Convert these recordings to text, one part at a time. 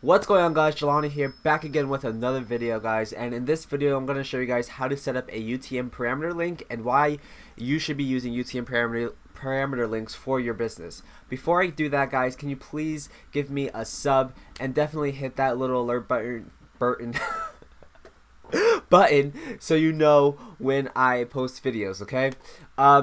What's going on, guys? Jelani here, back again with another video, guys. And in this video I'm going to show you guys how to set up a UTM parameter link and why you should be using UTM parameter links for your business. Before I do that, guys, can you please give me a sub and definitely hit that little alert button so you know when I post videos, okay?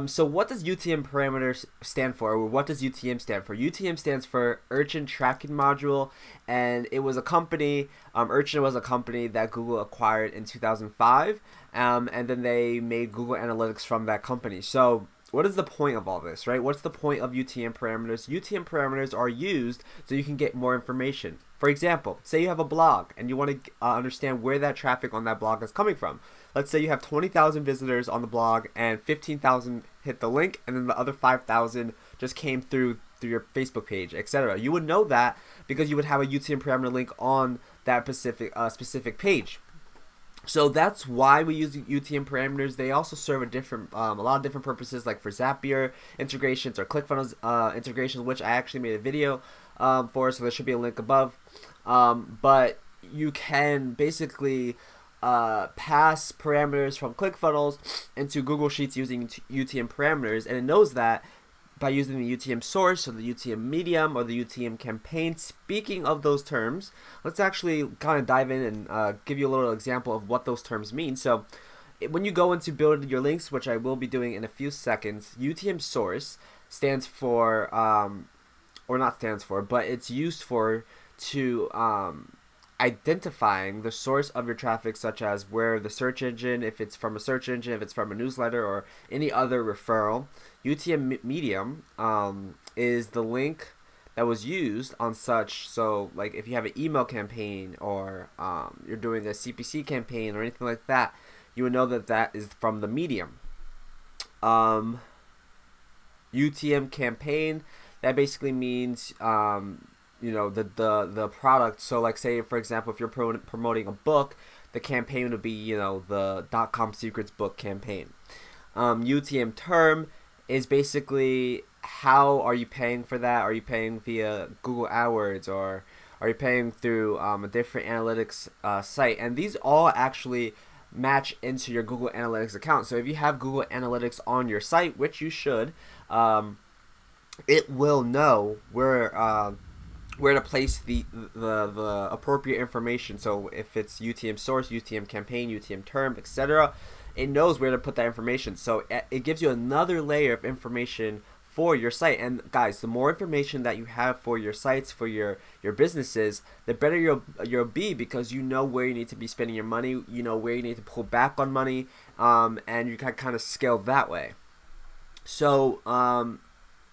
So what does UTM parameters stand for? Or what does UTM stand for? UTM stands for Urchin Tracking Module, and it was a company, Urchin was a company that Google acquired in 2005, and then they made Google Analytics from that company. So what is the point of all this, right? What's the point of UTM parameters? UTM parameters are used so you can get more information. For example, say you have a blog and you want to understand where that traffic on that blog is coming from. Let's say you have 20,000 visitors on the blog and 15,000 hit the link, and then the other 5,000 just came through your Facebook page, etc. You would know that because you would have a UTM parameter link on that specific page. So that's why we use UTM parameters. They also serve a lot of different purposes, like for Zapier integrations or ClickFunnels integrations, which I actually made a video for, so there should be a link above. But you can basically pass parameters from ClickFunnels into Google Sheets using UTM parameters, and it knows that by using the UTM Source or the UTM Medium or the UTM Campaign. Speaking of those terms, let's actually kind of dive in and give you a little example of what those terms mean. So when you go into build your links, which I will be doing in a few seconds, UTM Source stands for, or not stands for, but it's used for identifying the source of your traffic, such as where the search engine, if it's from a search engine, if it's from a newsletter, or any other referral. UTM Medium is the link that was used on such. So like if you have an email campaign or you're doing a CPC campaign or anything like that, you would know that that is from the medium. UTM Campaign, that basically means you know, the product. So like, say for example, if you're promoting a book, the campaign would be, you know, the .com secrets book campaign. UTM term is basically how are you paying for that? Are you paying via Google AdWords, or are you paying through a different analytics site? And these all actually match into your Google Analytics account. So if you have Google Analytics on your site, which you should, it will know where to place the appropriate information. So if it's UTM Source, UTM Campaign, UTM Term, etc., it knows where to put that information. So it gives you another layer of information for your site. And guys, the more information that you have for your sites, for your businesses, the better you'll be, because you know where you need to be spending your money, you know where you need to pull back on money, and you can kind of scale that way. So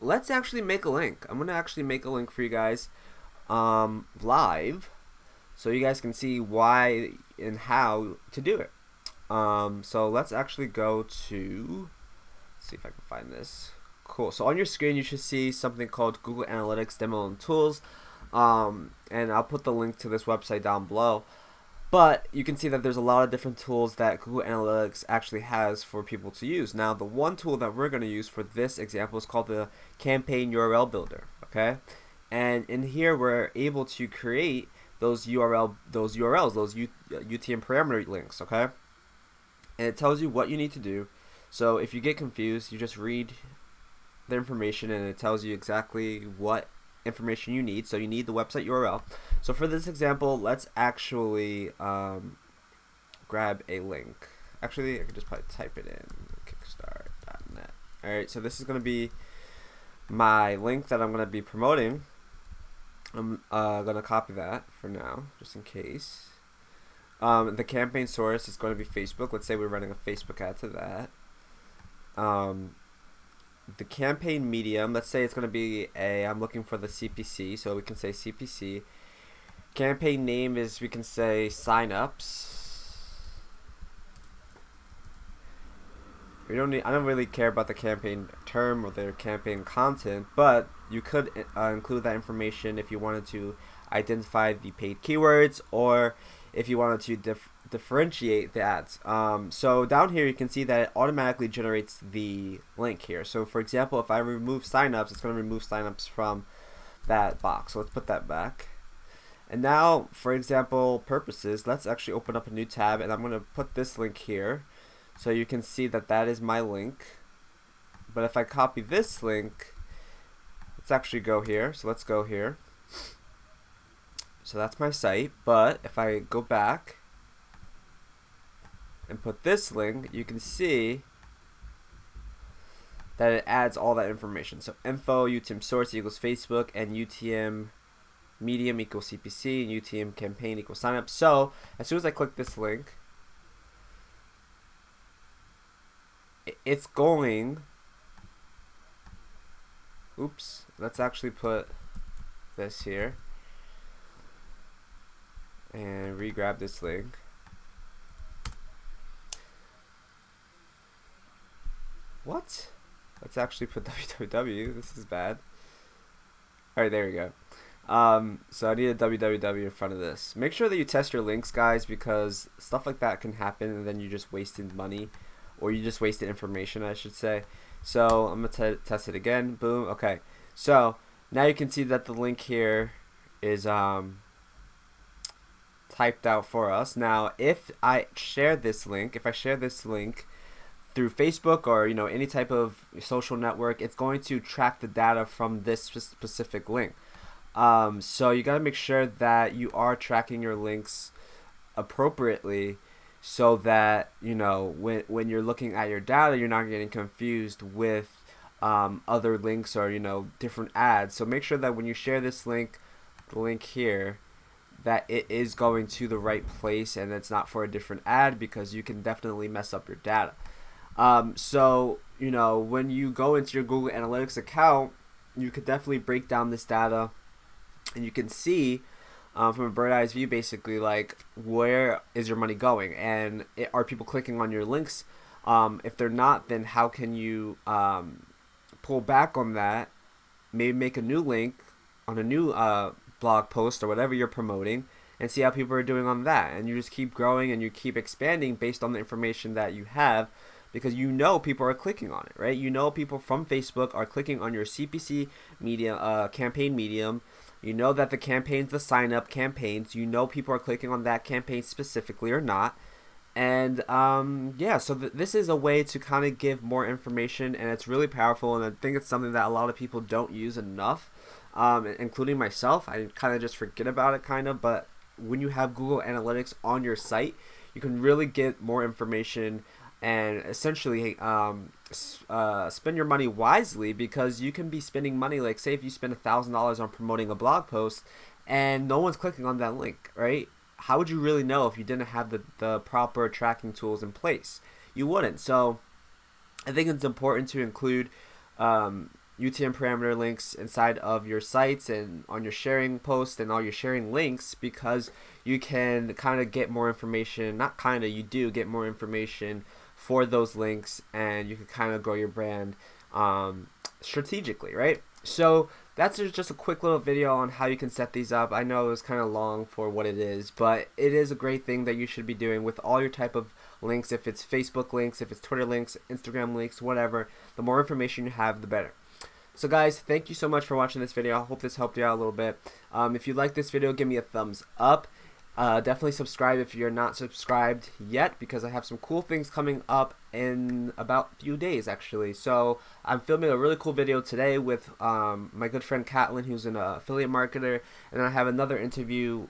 let's actually make a link. I'm gonna actually make a link for you guys live, so you guys can see why and how to do it. So let's actually go to, let's see if I can find this. Cool. So on your screen you should see something called Google Analytics Demo and Tools, and I'll put the link to this website down below. But you can see that there's a lot of different tools that Google Analytics actually has for people to use. Now, the one tool that we're going to use for this example is called the Campaign URL Builder. Okay, and in here we're able to create those UTM parameter links. Okay, and it tells you what you need to do. So if you get confused, you just read the information and it tells you exactly what information you need. So you need the website URL. So for this example, let's actually grab a link. Actually, I could just probably type it in, kickstart.net. Alright, so this is going to be my link that I'm going to be promoting. I'm going to copy that for now, just in case. The campaign source is going to be Facebook. Let's say we're running a Facebook ad to that. The campaign medium, let's say it's going to be I'm looking for the CPC, so we can say CPC. Campaign name is, we can say signups. I don't really care about the campaign term or their campaign content, but you could include that information if you wanted to identify the paid keywords, or if you wanted to differentiate the ads. So down here you can see that it automatically generates the link here. So for example, if I remove signups, it's going to remove signups from that box. So let's put that back. And now, for example purposes, let's actually open up a new tab, and I'm going to put this link here so you can see that that is my link. But if I copy this link, let's actually go here. So let's go here. So that's my site. But if I go back and put this link, you can see that it adds all that information. So info, Utm Source equals Facebook, and Utm Medium equals CPC, and UTM campaign equals signup. So as soon as I click this link, it's going, oops, let's actually put this here and re-grab this link. What? Let's actually put www. This is bad. Alright, there we go. So I need a www in front of this. Make sure that you test your links, guys, because stuff like that can happen and then you just wasted money, or you just wasted information, I should say. So I'm gonna test it again. Boom. Okay. So now you can see that the link here is typed out for us. Now, if I share this link, through Facebook or any type of social network, it's going to track the data from this specific link. So you got to make sure that you are tracking your links appropriately, so that when you're looking at your data, you're not getting confused with other links or different ads. So make sure that when you share this link, the link here, that it is going to the right place and it's not for a different ad, because you can definitely mess up your data. So when you go into your Google Analytics account, you could definitely break down this data, and you can see from a bird's eye view, basically, like, where is your money going, and are people clicking on your links? If they're not, then how can you pull back on that, maybe make a new link on a new blog post or whatever you're promoting, and see how people are doing on that, and you just keep growing and you keep expanding based on the information that you have, because people are clicking on it, right? People from Facebook are clicking on your CPC media campaign medium. That the campaign's the sign up campaigns. People are clicking on that campaign specifically or not. And yeah, so this is a way to kind of give more information, and it's really powerful, and I think it's something that a lot of people don't use enough, including myself. I kind of just forget about it but when you have Google Analytics on your site, you can really get more information and essentially spend your money wisely, because you can be spending money, like, say if you spend $1,000 on promoting a blog post and no one's clicking on that link, right? How would you really know if you didn't have the proper tracking tools in place? You wouldn't. So I think it's important to include UTM parameter links inside of your sites and on your sharing posts and all your sharing links, because you can kind of get more information. Not kind of, you do get more information for those links, and you can kind of grow your brand strategically, right? So that's just a quick little video on how you can set these up. I know it was kind of long for what it is, but it is a great thing that you should be doing with all your type of links. If it's Facebook links, if it's Twitter links, Instagram links, whatever, the more information you have, the better. So guys, thank you so much for watching this video. I hope this helped you out a little bit. If you like this video, give me a thumbs up. Definitely subscribe if you're not subscribed yet, because I have some cool things coming up in about a few days, actually. So I'm filming a really cool video today with my good friend Catlin, who's an affiliate marketer, and then I have another interview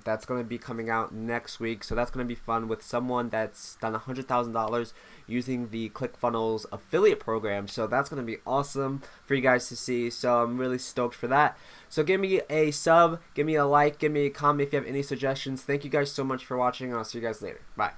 that's going to be coming out next week. So that's going to be fun, with someone that's done $100,000 using the ClickFunnels affiliate program. So that's going to be awesome for you guys to see. So I'm really stoked for that. So give me a sub, give me a like, give me a comment if you have any suggestions. Thank you guys so much for watching, and I'll see you guys later. Bye.